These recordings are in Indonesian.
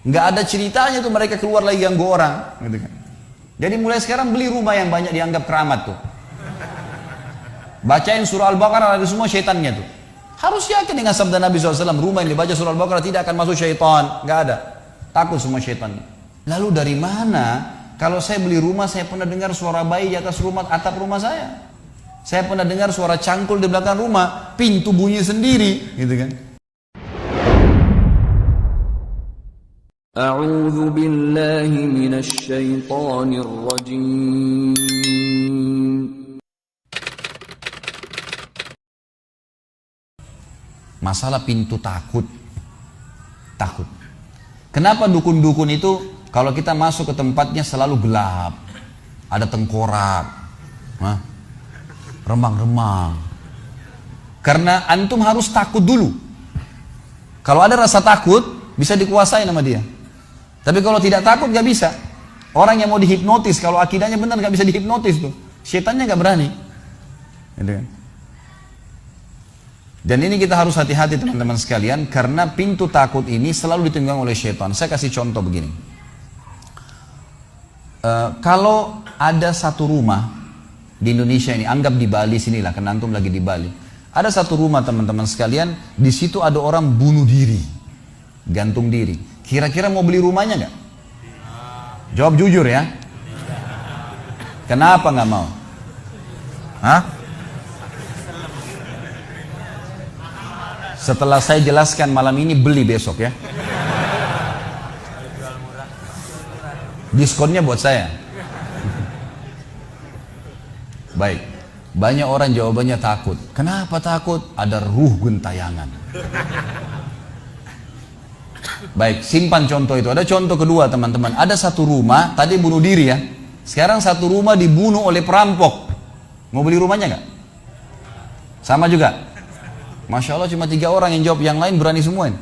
Nggak ada ceritanya tuh mereka keluar lagi ganggu orang. Gitu kan. Jadi mulai sekarang beli rumah yang banyak dianggap keramat tuh. Bacain surah Al-Baqarah ada semua syaitannya tuh. Harus yakin dengan sabda Nabi SAW, rumah yang dibaca surah Al-Baqarah tidak akan masuk syaitan. Nggak ada. Takut semua syaitannya. Lalu dari mana? Kalau saya beli rumah, saya pernah dengar suara bayi di atas rumah, atap rumah saya. Saya pernah dengar suara cangkul di belakang rumah, pintu bunyi sendiri, gitu kan. A'udzu billahi minasy syaithanir rajim. Masalah pintu takut. Takut. Kenapa dukun-dukun itu kalau kita masuk ke tempatnya selalu gelap, ada tengkorak, remang-remang. Karena antum harus takut dulu. Kalau ada rasa takut, bisa dikuasai nama dia. Tapi kalau tidak takut gak bisa. Orang yang mau dihipnotis, kalau akidahnya benar gak bisa dihipnotis tuh. Setannya gak berani. Gitu kan? Dan ini kita harus hati-hati teman-teman sekalian, karena pintu takut ini selalu ditunggang oleh syaitan. Saya kasih contoh begini. Kalau ada satu rumah di Indonesia ini, anggap di Bali sinilah, karena antum lagi di Bali. Ada satu rumah teman-teman sekalian, di situ ada orang bunuh diri, gantung diri. Kira-kira mau beli rumahnya nggak? Jawab jujur ya. Kenapa nggak mau? Hah? Setelah saya jelaskan malam ini, beli besok ya. Diskonnya buat saya. Baik. Banyak orang jawabannya takut. Kenapa takut? Ada ruh gentayangan. Baik, simpan contoh itu. Ada contoh kedua teman-teman. Ada satu rumah, tadi bunuh diri ya. Sekarang satu rumah dibunuh oleh perampok. Mau beli rumahnya nggak? Sama juga. Masya Allah cuma 3 orang yang jawab, yang lain berani semua.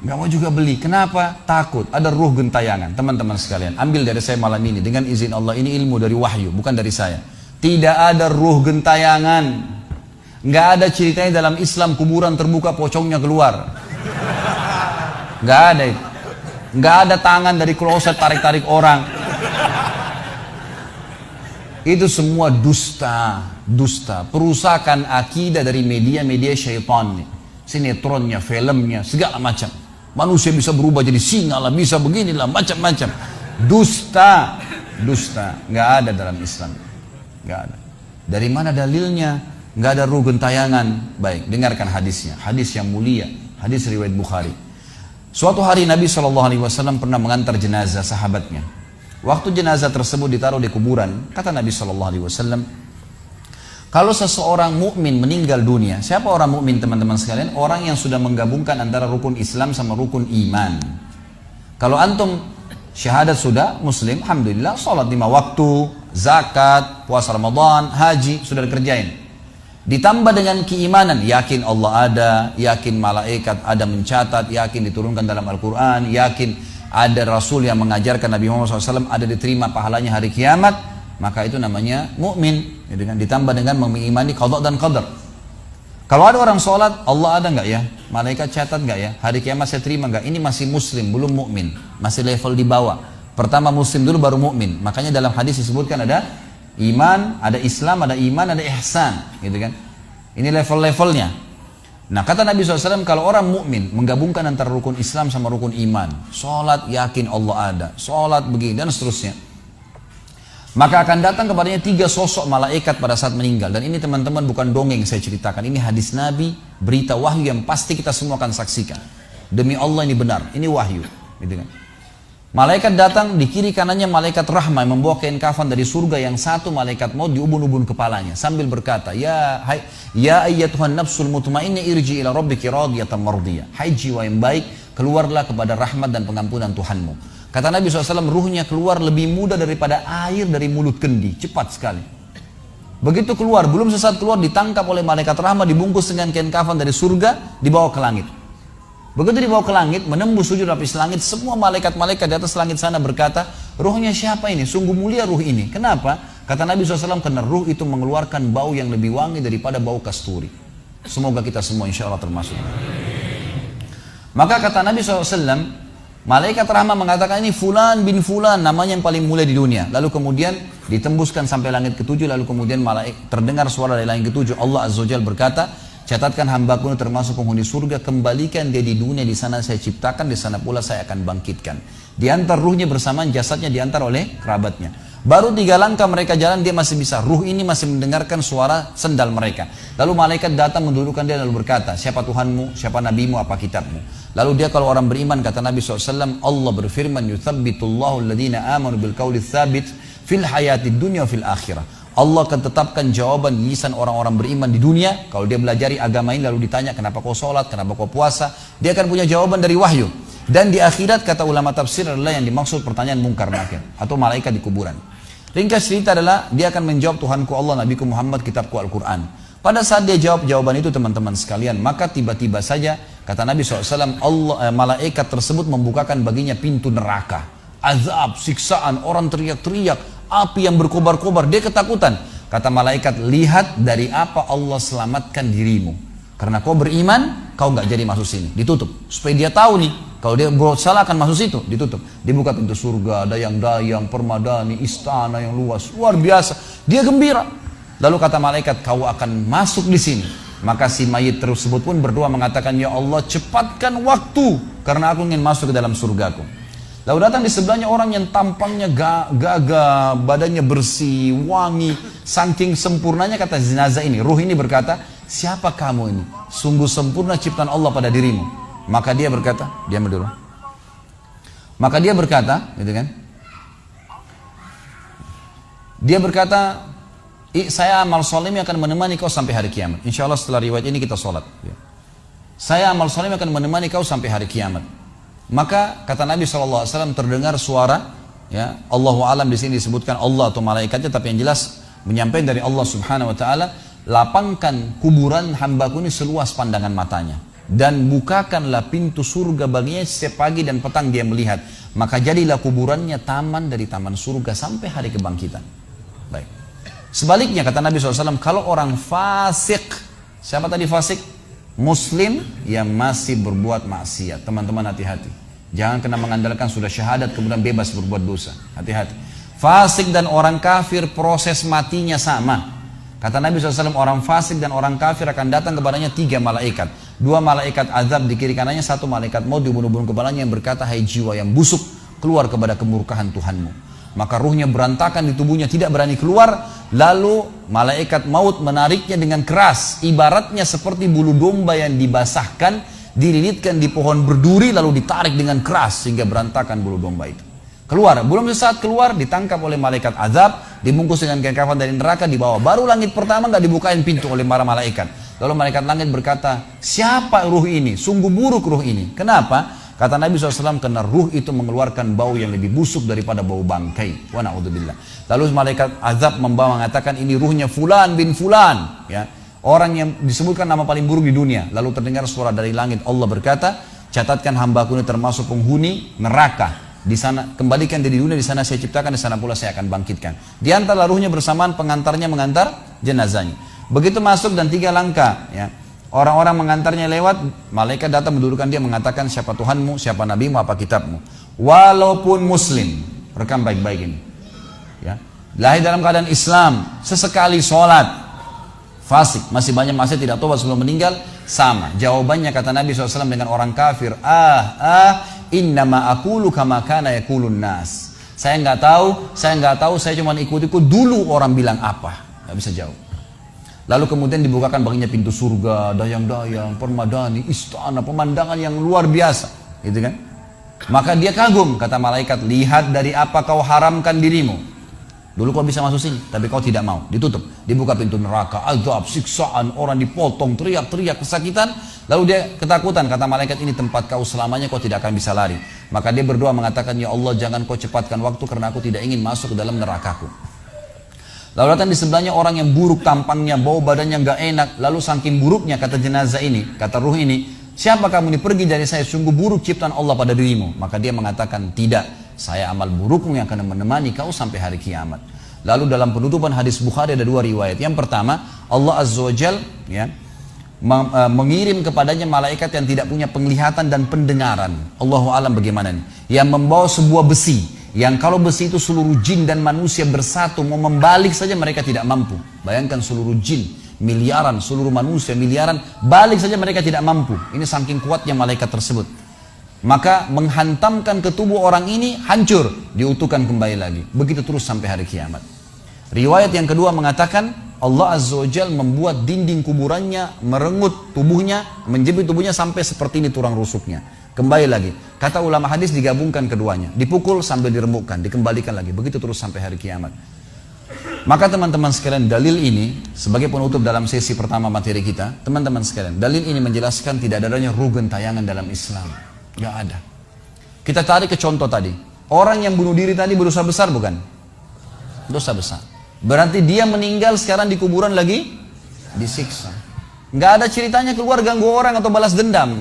Gak mau juga beli. Kenapa? Takut. Ada ruh gentayangan. Teman-teman sekalian, ambil dari saya malam ini dengan izin Allah. Ini ilmu dari wahyu, bukan dari saya. Tidak ada ruh gentayangan. Gak ada ceritanya dalam Islam kuburan terbuka pocongnya keluar. Gak ada itu. Gak ada tangan dari kloset tarik-tarik orang. Itu semua dusta. Dusta, perusakan akidah dari media-media syaitan nih. Sinetronnya, filmnya, segala macam. Manusia bisa berubah jadi singa lah, bisa beginilah, macam-macam. Dusta, dusta, nggak ada dalam Islam, nggak ada. Dari mana dalilnya? Nggak ada ruh gentayangan. Baik, dengarkan hadisnya. Hadis yang mulia, hadis riwayat Bukhari. Suatu hari Nabi SAW pernah mengantar jenazah sahabatnya. Waktu jenazah tersebut ditaruh di kuburan, kata Nabi SAW, kalau seseorang mukmin meninggal dunia, siapa orang mukmin teman-teman sekalian? Orang yang sudah menggabungkan antara rukun Islam sama rukun iman. Kalau antum syahadat sudah, muslim, alhamdulillah, sholat 5 waktu, zakat, puasa Ramadan, haji, sudah dikerjain. Ditambah dengan keimanan, yakin Allah ada, yakin malaikat ada mencatat, yakin diturunkan dalam Al-Quran, yakin ada Rasul yang mengajarkan Nabi Muhammad SAW, ada diterima pahalanya hari kiamat, maka itu namanya mukmin. Dengan ditambah dengan mengimani qada dan qadar. Kalau ada orang sholat, Allah ada nggak ya? Malaikat catat nggak ya? Hari kiamat saya terima nggak? Ini masih muslim, belum mukmin, masih level di bawah. Pertama muslim dulu baru mukmin. Makanya dalam hadis disebutkan ada iman, ada Islam, ada iman, ada ihsan, gitu kan? Ini level-levelnya. Nah kata Nabi SAW, kalau orang mukmin menggabungkan antara rukun Islam sama rukun iman, sholat yakin Allah ada, sholat begini dan seterusnya, maka akan datang kepadanya 3 sosok malaikat pada saat meninggal. Dan ini teman-teman bukan dongeng saya ceritakan. Ini hadis Nabi, berita wahyu yang pasti kita semua akan saksikan. Demi Allah ini benar, ini wahyu. Gitu kan? Malaikat datang, di kiri kanannya malaikat rahmah yang membawa kain kafan dari surga, yang satu malaikat maut di ubun-ubun kepalanya sambil berkata, ya ayyatuhan nafsul mutmainnah irji ila rabbiki radiyatan mardiyah. Hai jiwa yang baik, keluarlah kepada rahmat dan pengampunan Tuhanmu. Kata Nabi SAW, ruhnya keluar lebih mudah daripada air dari mulut kendi, cepat sekali. Begitu keluar, belum sesaat keluar, ditangkap oleh malaikat rahmat, dibungkus dengan kain kafan dari surga, dibawa ke langit. Begitu dibawa ke langit, menembus 7 lapis langit, semua malaikat-malaikat di atas langit sana berkata, ruhnya siapa ini? Sungguh mulia ruh ini. Kenapa? Kata Nabi SAW, karena ruh itu mengeluarkan bau yang lebih wangi daripada bau kasturi. Semoga kita semua insya Allah termasuk. Maka kata Nabi SAW, malaikat rahmat mengatakan ini fulan bin fulan, namanya yang paling mulia di dunia. Lalu kemudian ditembuskan sampai langit ketujuh, lalu kemudian terdengar suara dari langit ketujuh. Allah Azza wa Jalla berkata, catatkan hambaku ini termasuk penghuni surga, kembalikan dia di dunia, di sana saya ciptakan, di sana pula saya akan bangkitkan. Diantar ruhnya bersamaan jasadnya diantar oleh kerabatnya. Baru 3 langkah mereka jalan, dia masih bisa, ruh ini masih mendengarkan suara sendal mereka. Lalu malaikat datang mendudukkan dia lalu berkata, siapa Tuhanmu, siapa nabimu, apa kitabmu. Lalu dia kalau orang beriman, kata Nabi SAW, Allah berfirman, yuthabbitullahu alladhina amanu bil qawli tsabit fil hayatid dunya fil akhirah. Allah akan tetapkan jawaban di lisan orang-orang beriman di dunia. Kalau dia belajari agama ini lalu ditanya kenapa kau sholat, kenapa kau puasa, dia akan punya jawaban dari wahyu. Dan di akhirat kata ulama tafsir adalah yang dimaksud pertanyaan mungkar nakir atau malaikat di kuburan. Ringkas cerita adalah dia akan menjawab, Tuhanku Allah, Nabiku Muhammad, kitabku Al-Quran. Pada saat dia jawab jawaban itu teman-teman sekalian, maka tiba-tiba saja kata Nabi SAW, malaikat tersebut membukakan baginya pintu neraka. Azab, siksaan, orang teriak-teriak, api yang berkobar-kobar, dia ketakutan. Kata malaikat, lihat dari apa Allah selamatkan dirimu. Karena kau beriman, kau nggak jadi masuk sini, ditutup. Supaya dia tahu nih, kalau dia buat salah akan masuk situ, ditutup. Dibuka pintu surga, dayang-dayang, permadani, istana yang luas, luar biasa. Dia gembira. Lalu kata malaikat, kau akan masuk di sini. Maka si mayit tersebut pun berdoa mengatakan, ya Allah cepatkan waktu, karena aku ingin masuk ke dalam surgaku. Lalu datang di sebelahnya orang yang tampangnya gagah, badannya bersih, wangi, saking sempurnanya kata jenazah ini, ruh ini berkata, siapa kamu ini? Sungguh sempurna ciptaan Allah pada dirimu. Maka dia berkata, diam dulu. Maka dia berkata, gitu kan? Dia berkata, saya amal soleh akan menemani kau sampai hari kiamat. Insya Allah setelah riwayat ini kita sholat. Saya amal soleh akan menemani kau sampai hari kiamat. Maka kata Nabi SAW terdengar suara, ya Allahu alam di sini disebutkan Allah atau malaikatnya, tapi yang jelas menyampaikan dari Allah Subhanahu Wa Taala, lapangkan kuburan hambaku ini seluas pandangan matanya dan bukakanlah pintu surga baginya setiap pagi dan petang dia melihat, maka jadilah kuburannya taman dari taman surga sampai hari kebangkitan. Baik. Sebaliknya kata Nabi SAW, kalau orang fasik, siapa tadi fasik? Muslim yang masih berbuat maksiat. Teman-teman hati-hati, jangan kena mengandalkan sudah syahadat kemudian bebas berbuat dosa. Hati-hati. Fasik dan orang kafir proses matinya sama. Kata Nabi SAW, orang fasik dan orang kafir akan datang kepadanya 3 malaikat. 2 malaikat azab di kiri kanannya, 1 malaikat maut di bunuh-bunuh kepalanya yang berkata, hai jiwa yang busuk, keluar kepada kemurkaan Tuhanmu. Maka ruhnya berantakan di tubuhnya, tidak berani keluar. Lalu malaikat maut menariknya dengan keras, ibaratnya seperti bulu domba yang dibasahkan, dililitkan di pohon berduri, lalu ditarik dengan keras sehingga berantakan bulu domba itu. Keluar, belum sesaat keluar ditangkap oleh malaikat azab, dibungkus dengan kain kafan dari neraka, dibawa. Baru langit pertama nggak dibukain pintu oleh para malaikat. Lalu malaikat langit berkata, siapa ruh ini? Sungguh buruk ruh ini. Kenapa? Kata Nabi SAW, karena ruh itu mengeluarkan bau yang lebih busuk daripada bau bangkai. Wa na'udzubillah. Lalu malaikat azab membawa mengatakan, ini ruhnya fulan bin fulan, ya, orang yang disebutkan nama paling buruk di dunia. Lalu terdengar suara dari langit, Allah berkata, catatkan hambaku ini termasuk penghuni neraka. Di sana kembalikan dia di dunia, di sana saya ciptakan, di sana pula saya akan bangkitkan. Diantarlah ruhnya bersamaan pengantarnya mengantar jenazahnya. Begitu masuk dan 3 langkah, ya. Orang-orang mengantarnya lewat, malaikat datang mendudukkan dia mengatakan, siapa Tuhanmu, siapa nabimu, apa kitabmu. Walaupun muslim, rekam baik-baik ini, ya, lahir dalam keadaan Islam, sesekali sholat, fasik, masih banyak masih tidak tobat sebelum meninggal, sama. Jawabannya kata Nabi SAW dengan orang kafir, innama aqulu kama kana yaqulun nas. Saya nggak tahu, saya cuma ikut-ikut dulu orang bilang apa, nggak bisa jawab. Lalu kemudian dibukakan baginya pintu surga, dayang-dayang, permadani, istana, pemandangan yang luar biasa, gitu kan? Maka dia kagum, kata malaikat, lihat dari apa kau haramkan dirimu. Dulu kau bisa masuk sini, tapi kau tidak mau, ditutup. Dibuka pintu neraka, azab, siksaan, orang dipotong, teriak-teriak, kesakitan. Lalu dia ketakutan, kata malaikat, ini tempat kau selamanya, kau tidak akan bisa lari. Maka dia berdoa mengatakan, ya Allah jangan kau cepatkan waktu karena aku tidak ingin masuk ke dalam nerakaku. Lalu datang di sebelahnya orang yang buruk tampangnya, bau badannya gak enak. Lalu saking buruknya kata jenazah ini, kata ruh ini, siapa kamu ini? Pergi dari saya, sungguh buruk ciptaan Allah pada dirimu. Maka dia mengatakan, tidak, saya amal burukmu yang akan menemani kau sampai hari kiamat. Lalu dalam penutupan hadis Bukhari ada 2 riwayat. Yang pertama, Allah Azza wa Jal, ya, mengirim kepadanya malaikat yang tidak punya penglihatan dan pendengaran. Allahu alam bagaimana nih? Yang membawa sebuah besi, yang kalau besi itu seluruh jin dan manusia bersatu mau membalik saja mereka tidak mampu. Bayangkan seluruh jin miliaran, seluruh manusia miliaran, balik saja mereka tidak mampu. Ini saking kuatnya malaikat tersebut. Maka menghantamkan ke tubuh orang ini hancur, diutuhkan kembali lagi. Begitu terus sampai hari kiamat. Riwayat yang kedua mengatakan Allah Azza wa Jal membuat dinding kuburannya merengut tubuhnya, menjepit tubuhnya sampai seperti ini tulang rusuknya. Kembali lagi. Kata ulama hadis digabungkan keduanya. Dipukul sambil diremukkan, dikembalikan lagi. Begitu terus sampai hari kiamat. Maka teman-teman sekalian, dalil ini sebagai penutup dalam sesi pertama materi kita, teman-teman sekalian, dalil ini menjelaskan tidak adanya rugen tayangan dalam Islam. Gak ada. Kita tarik ke contoh tadi. Orang yang bunuh diri tadi berdosa besar bukan? Dosa besar. Berarti dia meninggal sekarang di kuburan lagi disiksa. Nggak ada ceritanya keluar ganggu orang atau balas dendam.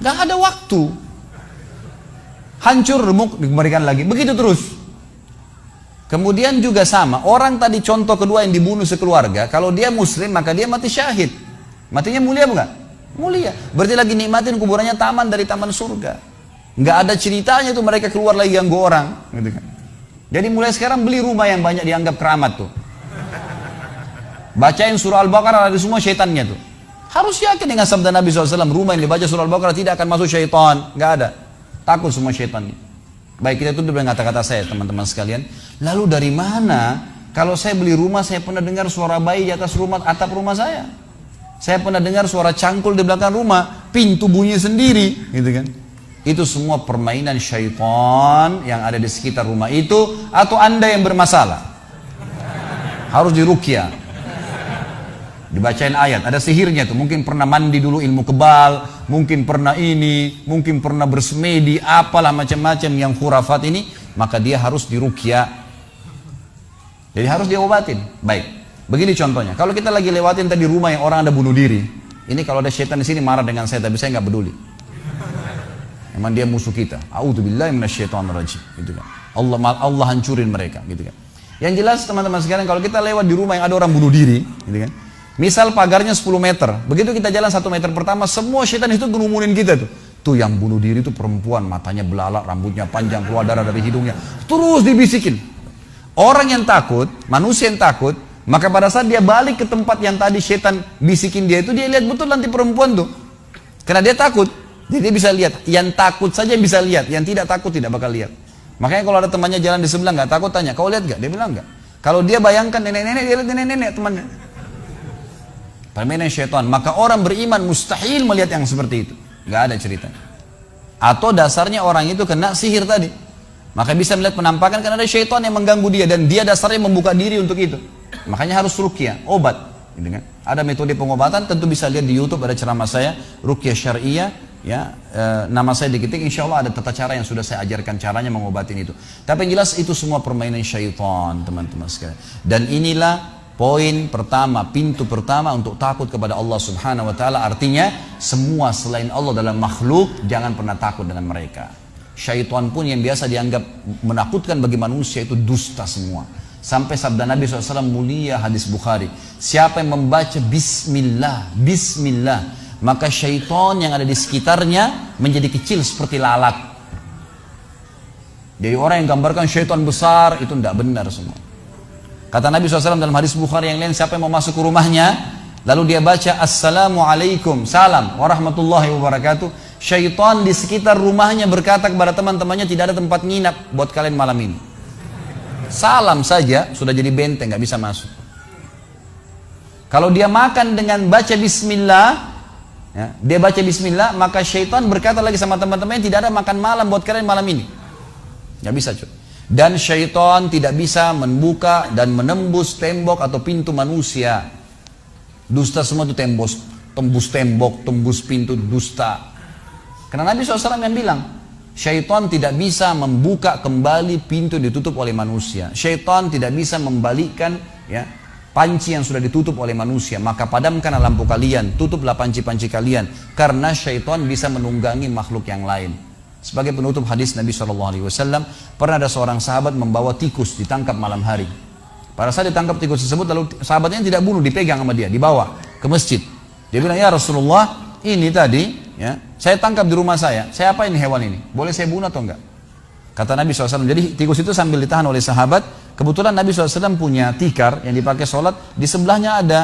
Nggak ada waktu. Hancur, remuk, dikembalikan lagi. Begitu terus. Kemudian juga sama. Orang tadi contoh kedua yang dibunuh sekeluarga. Kalau dia muslim maka dia mati syahid. Matinya mulia bukan? Mulia. Berarti lagi nikmatin kuburannya taman dari taman surga. Nggak ada ceritanya tuh mereka keluar lagi ganggu orang. Gitu kan. Jadi mulai sekarang beli rumah yang banyak dianggap keramat tuh. Bacain surah Al-Baqarah ada semua syaitannya tuh. Harus yakin dengan sabda Nabi SAW, rumah yang dibaca surah Al-Baqarah tidak akan masuk syaitan. Nggak ada. Takut semua syaitannya. Baik, kita tutup dengan kata-kata saya teman-teman sekalian. Lalu dari mana kalau saya beli rumah saya pernah dengar suara bayi di atas rumah, atap rumah saya. Saya pernah dengar suara cangkul di belakang rumah, pintu bunyi sendiri, gitu kan. Itu semua permainan syaitan yang ada di sekitar rumah itu, atau Anda yang bermasalah. Harus diruqyah. Dibacain ayat, ada sihirnya tuh. Mungkin pernah mandi dulu ilmu kebal, mungkin pernah ini, mungkin pernah bersemedi, apalah macam-macam yang khurafat ini, maka dia harus diruqyah. Jadi harus diobatin. Baik. Begini contohnya. Kalau kita lagi lewatin tadi rumah yang orang ada bunuh diri, ini kalau ada syaitan di sini marah dengan saya, tapi saya nggak peduli. Emang dia musuh kita. A'udzubillahi minasyaitonirrajim, gitu kan. Allah hancurin mereka, gitu kan. Yang jelas teman-teman sekalian, kalau kita lewat di rumah yang ada orang bunuh diri, gitu kan. Misal pagarnya 10 meter. Begitu kita jalan 1 meter pertama, semua syaitan itu ngerumunin kita tuh. Tuh yang bunuh diri itu perempuan, matanya belalak, rambutnya panjang, keluar darah dari hidungnya. Terus dibisikin. Orang yang takut, manusia yang takut, maka pada saat dia balik ke tempat yang tadi syaitan bisikin dia itu, dia lihat betul nanti perempuan tuh. Karena dia takut. Jadi dia bisa lihat, yang takut saja bisa lihat, yang tidak takut tidak bakal lihat. Makanya kalau ada temannya jalan di sebelah nggak takut, tanya, kau lihat nggak? Dia bilang nggak. Kalau dia bayangkan nenek-nenek, dia lihat nenek-nenek temannya. Permainan syaitan. Maka orang beriman mustahil melihat yang seperti itu. Nggak ada ceritanya. Atau dasarnya orang itu kena sihir tadi. Maka bisa melihat penampakan karena ada syaitan yang mengganggu dia dan dia dasarnya membuka diri untuk itu. Makanya harus ruqyah, obat. Gitu kan? Ada metode pengobatan, tentu bisa lihat di YouTube ada ceramah saya, ruqyah syariah. Ya, nama saya diketik, insya Allah ada tata cara yang sudah saya ajarkan caranya mengobatin itu. Tapi yang jelas itu semua permainan syaitan, teman-teman sekalian. Dan inilah poin pertama, pintu pertama untuk takut kepada Allah Subhanahu Wa Taala. Artinya semua selain Allah dalam makhluk jangan pernah takut dengan mereka. Syaitan pun yang biasa dianggap menakutkan bagi manusia itu dusta semua. Sampai sabda Nabi SAW mulia hadis Bukhari, siapa yang membaca Bismillah, Bismillah, maka syaitan yang ada di sekitarnya menjadi kecil seperti lalat. Jadi orang yang gambarkan syaitan besar itu tidak benar semua. Kata Nabi SAW dalam hadis Bukhari yang lain, siapa yang mau masuk ke rumahnya lalu dia baca Assalamualaikum, salam warahmatullahi wabarakatuh, syaitan di sekitar rumahnya berkata kepada teman-temannya, tidak ada tempat nginap buat kalian malam ini. Salam saja sudah jadi benteng, nggak bisa masuk. Kalau dia makan dengan baca Bismillah, ya, dia baca Bismillah, maka syaitan berkata lagi sama teman-temannya, tidak ada makan malam buat kalian malam ini. Nggak bisa cuy. Dan syaitan tidak bisa membuka dan menembus tembok atau pintu manusia. Dusta semua itu tembus tembok, tembus pintu, dusta. Karena Nabi SAW yang bilang, syaitan tidak bisa membuka kembali pintu ditutup oleh manusia. Syaitan tidak bisa membalikkan ya panci yang sudah ditutup oleh manusia. Maka padamkanlah lampu kalian, tutuplah panci-panci kalian, karena syaitan bisa menunggangi makhluk yang lain. Sebagai penutup hadis Nabi SAW, pernah ada seorang sahabat membawa tikus ditangkap malam hari. Pada saat ditangkap tikus tersebut, lalu sahabatnya tidak bunuh, dipegang sama dia, dibawa. ke masjid. Dia bilang, ya Rasulullah, ini tadi ya saya tangkap di rumah saya apain hewan ini? Boleh saya bunuh atau enggak? Kata Nabi SAW, jadi tikus itu sambil ditahan oleh sahabat, kebetulan Nabi SAW punya tikar yang dipakai sholat, di sebelahnya ada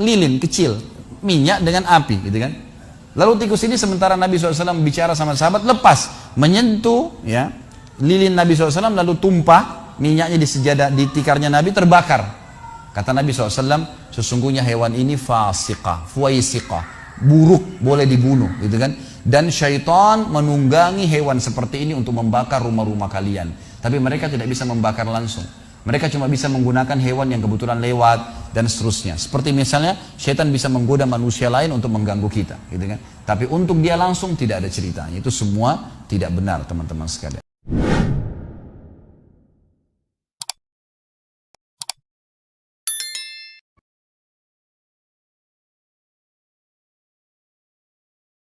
lilin kecil, minyak dengan api gitu kan. Lalu tikus ini sementara Nabi SAW bicara sama sahabat, lepas, menyentuh ya lilin Nabi SAW, lalu tumpah minyaknya di sejadah, di tikarnya Nabi, terbakar. Kata Nabi SAW, sesungguhnya hewan ini fasiqah, fuaisiqah, buruk, boleh dibunuh gitu kan. Dan syaitan menunggangi hewan seperti ini untuk membakar rumah-rumah kalian. Tapi mereka tidak bisa membakar langsung. Mereka cuma bisa menggunakan hewan yang kebetulan lewat dan seterusnya. Seperti misalnya syaitan bisa menggoda manusia lain untuk mengganggu kita, gitu kan. Tapi untuk dia langsung tidak ada ceritanya. Itu semua tidak benar, teman-teman sekalian.